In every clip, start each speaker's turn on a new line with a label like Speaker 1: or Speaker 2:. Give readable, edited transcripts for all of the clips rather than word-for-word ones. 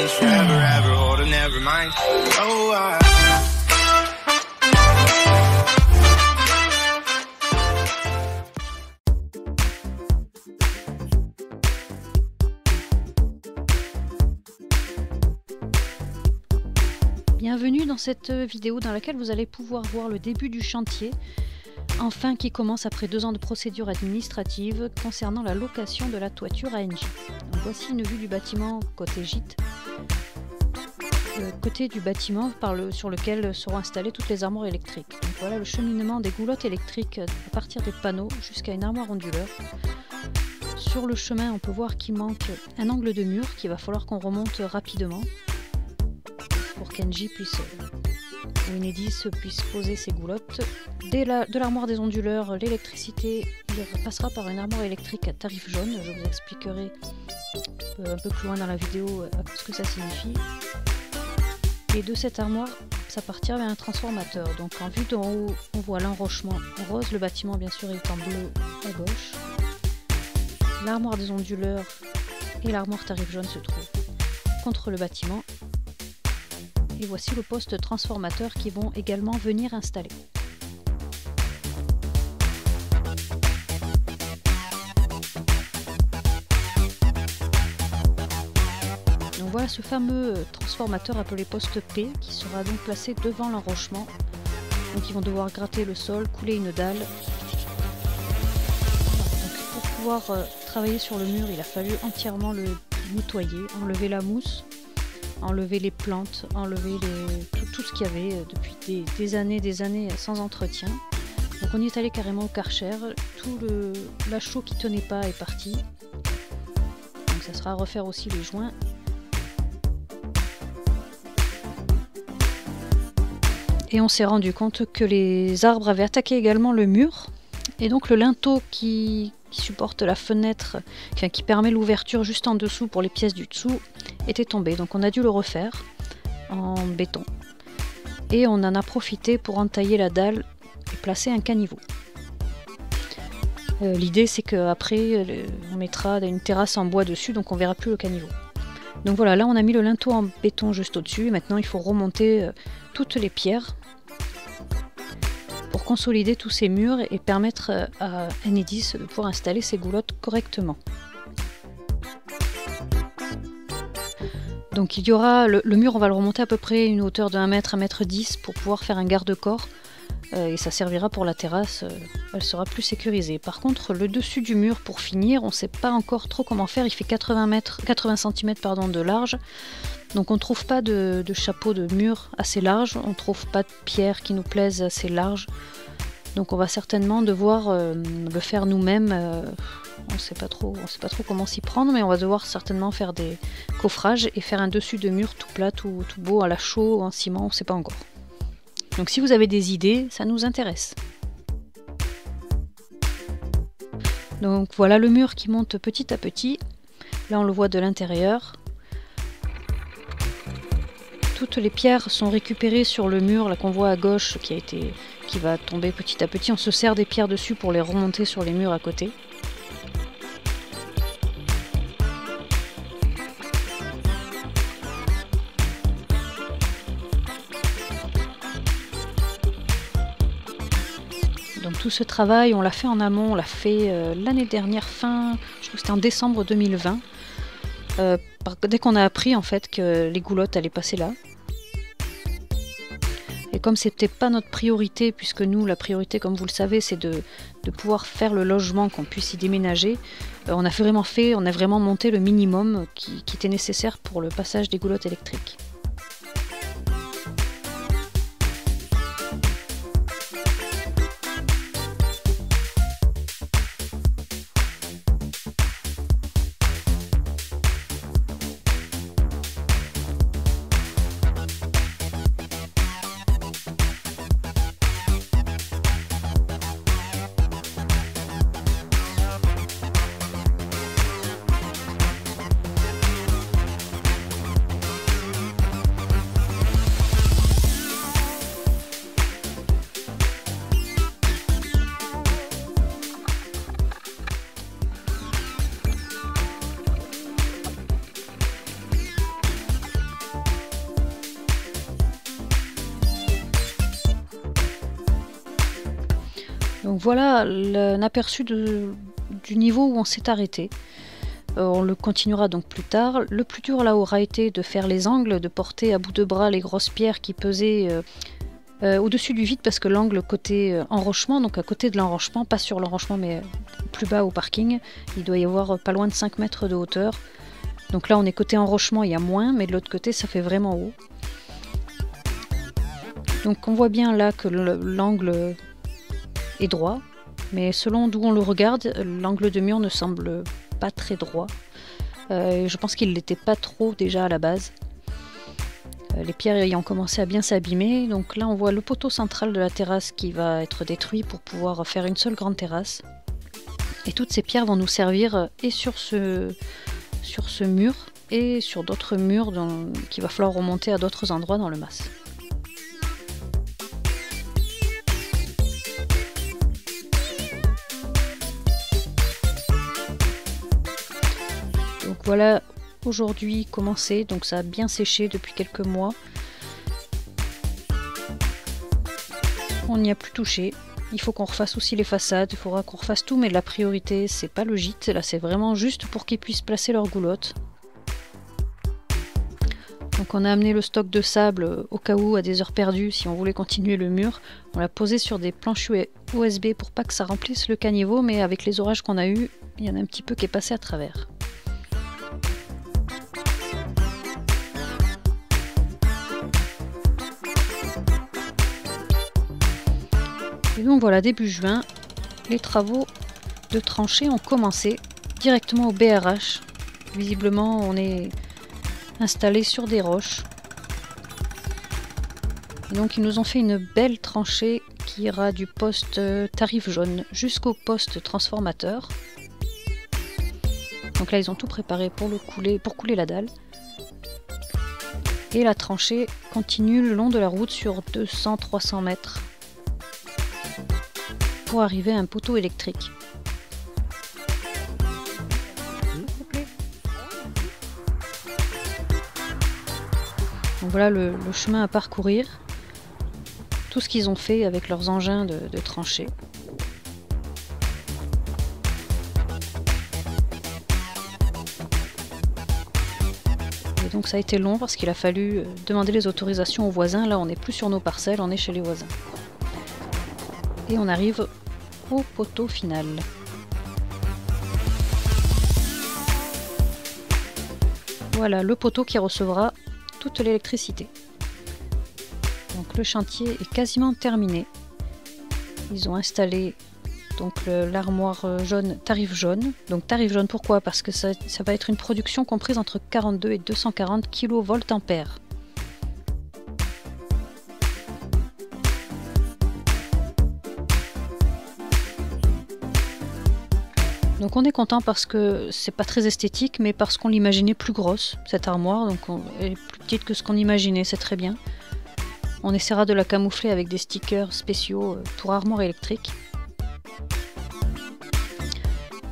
Speaker 1: change forever, ever, or never mind. Oh,
Speaker 2: Bienvenue dans cette vidéo dans laquelle vous allez pouvoir voir le début du chantier, enfin qui commence après 2 ans de procédure administrative concernant la location de la toiture à Engie. Donc voici une vue du bâtiment côté gîte, côté du bâtiment sur lequel seront installées toutes les armoires électriques. Donc voilà le cheminement des goulottes électriques à partir des panneaux jusqu'à une armoire onduleur. Sur le chemin, on peut voir qu'il manque un angle de mur qu'il va falloir qu'on remonte rapidement pour qu'Engie ou Enedis puisse poser ses goulottes. De l'armoire des onduleurs, l'électricité passera par une armoire électrique à tarif jaune. Je vous expliquerai un peu plus loin dans la vidéo ce que ça signifie. Et de cette armoire, ça partira vers un transformateur. Donc en vue d'en haut, on voit l'enrochement en rose. Le bâtiment, bien sûr, est en bleu à gauche. L'armoire des onduleurs et l'armoire tarif jaune se trouvent contre le bâtiment. Et voici le poste transformateur qui vont également venir installer. Donc voilà ce fameux transformateur appelé poste P qui sera donc placé devant l'enrochement. Donc ils vont devoir gratter le sol, couler une dalle. Donc pour pouvoir travailler sur le mur, il a fallu entièrement le nettoyer, enlever la mousse, enlever les plantes, enlever tout ce qu'il y avait depuis des années sans entretien. Donc on y est allé carrément au Karcher, tout la chaux qui tenait pas est parti. Donc ça sera à refaire aussi les joints. Et on s'est rendu compte que les arbres avaient attaqué également le mur. Et donc le linteau qui supporte la fenêtre, qui permet l'ouverture juste en dessous pour les pièces du dessous, était tombé. Donc on a dû le refaire en béton. Et on en a profité pour entailler la dalle et placer un caniveau. L'idée c'est qu'après on mettra une terrasse en bois dessus, donc on verra plus le caniveau. Donc voilà, là on a mis le linteau en béton juste au-dessus. Maintenant il faut remonter toutes les pierres pour consolider tous ces murs et permettre à Enedis de pouvoir installer ses goulottes correctement. Donc il y aura le mur, on va le remonter à peu près une hauteur de 1 mètre, 1,10 m pour pouvoir faire un garde-corps et ça servira pour la terrasse, elle sera plus sécurisée. Par contre le dessus du mur pour finir, on ne sait pas encore trop comment faire, il fait 80 cm de large. Donc on ne trouve pas de chapeau de mur assez large, on ne trouve pas de pierre qui nous plaise assez large. Donc on va certainement devoir le faire nous-mêmes. On ne sait pas trop comment s'y prendre, mais on va devoir certainement faire des coffrages et faire un dessus de mur tout plat, tout beau à la chaux, en ciment, on ne sait pas encore. Donc si vous avez des idées, ça nous intéresse. Donc voilà le mur qui monte petit à petit. Là on le voit de l'intérieur. Toutes les pierres sont récupérées sur le mur là qu'on voit à gauche qui va tomber petit à petit. On se sert des pierres dessus pour les remonter sur les murs à côté. Donc tout ce travail, on l'a fait en amont, on l'a fait l'année dernière, je crois que c'était en décembre 2020. Dès qu'on a appris en fait que les goulottes allaient passer là. Et comme c'était pas notre priorité, puisque nous la priorité comme vous le savez c'est de pouvoir faire le logement, qu'on puisse y déménager, on a vraiment monté le minimum qui était nécessaire pour le passage des goulottes électriques. Donc voilà un aperçu du niveau où on s'est arrêté. On le continuera donc plus tard. Le plus dur là aura été de faire les angles, de porter à bout de bras les grosses pierres qui pesaient au-dessus du vide, parce que l'angle côté enrochement, donc à côté de l'enrochement, pas sur l'enrochement mais plus bas au parking, il doit y avoir pas loin de 5 mètres de hauteur. Donc là on est côté enrochement, il y a moins, mais de l'autre côté ça fait vraiment haut. Donc on voit bien là que l'angle est droit, mais selon d'où on le regarde, l'angle de mur ne semble pas très droit. Je pense qu'il l'était pas trop déjà à la base. Les pierres ayant commencé à bien s'abîmer, donc là on voit le poteau central de la terrasse qui va être détruit pour pouvoir faire une seule grande terrasse. Et toutes ces pierres vont nous servir et sur ce mur et sur d'autres murs qu'il va falloir remonter à d'autres endroits dans le mas. Donc voilà aujourd'hui commencé, donc ça a bien séché depuis quelques mois. On n'y a plus touché. Il faut qu'on refasse aussi les façades, il faudra qu'on refasse tout, mais la priorité c'est pas le gîte, là c'est vraiment juste pour qu'ils puissent placer leurs goulottes. Donc on a amené le stock de sable au cas où, à des heures perdues, si on voulait continuer le mur. On l'a posé sur des planches USB pour pas que ça remplisse le caniveau, mais avec les orages qu'on a eu, il y en a un petit peu qui est passé à travers. Et donc voilà, début juin, les travaux de tranchée ont commencé directement au BRH. Visiblement, on est installé sur des roches. Et donc ils nous ont fait une belle tranchée qui ira du poste tarif jaune jusqu'au poste transformateur. Donc là, ils ont tout préparé pour couler la dalle. Et la tranchée continue le long de la route sur 200-300 mètres. Pour arriver à un poteau électrique. Donc voilà le chemin à parcourir. Tout ce qu'ils ont fait avec leurs engins de tranchée. Et donc ça a été long parce qu'il a fallu demander les autorisations aux voisins. Là on n'est plus sur nos parcelles, on est chez les voisins. Et on arrive au poteau final. Voilà le poteau qui recevra toute l'électricité. Donc le chantier est quasiment terminé. Ils ont installé donc l'armoire jaune, tarif jaune. Donc tarif jaune, pourquoi? Parce que ça va être une production comprise entre 42 et 240 kVA. Donc on est content parce que c'est pas très esthétique, mais parce qu'on l'imaginait plus grosse, cette armoire. Donc elle est plus petite que ce qu'on imaginait, c'est très bien. On essaiera de la camoufler avec des stickers spéciaux pour armoire électrique.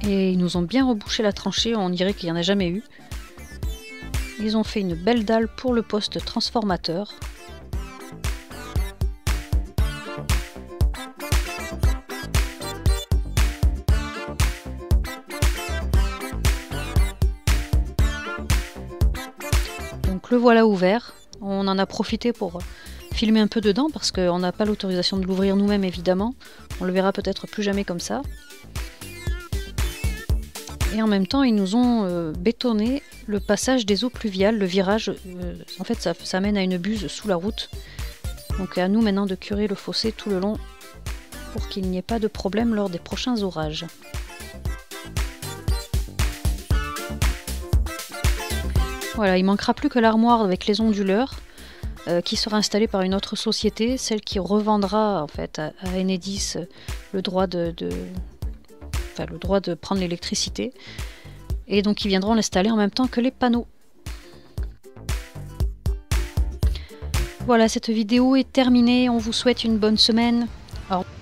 Speaker 2: Et ils nous ont bien rebouché la tranchée, on dirait qu'il n'y en a jamais eu. Ils ont fait une belle dalle pour le poste transformateur. Donc le voilà ouvert. On en a profité pour filmer un peu dedans parce qu'on n'a pas l'autorisation de l'ouvrir nous-mêmes évidemment. On le verra peut-être plus jamais comme ça. Et en même temps, ils nous ont bétonné le passage des eaux pluviales, le virage. En fait, ça mène à une buse sous la route. Donc à nous maintenant de curer le fossé tout le long pour qu'il n'y ait pas de problème lors des prochains orages. Voilà, il manquera plus que l'armoire avec les onduleurs qui sera installée par une autre société, celle qui revendra en fait à Enedis le droit de prendre l'électricité. Et donc ils viendront l'installer en même temps que les panneaux. Voilà, cette vidéo est terminée. On vous souhaite une bonne semaine. Au revoir.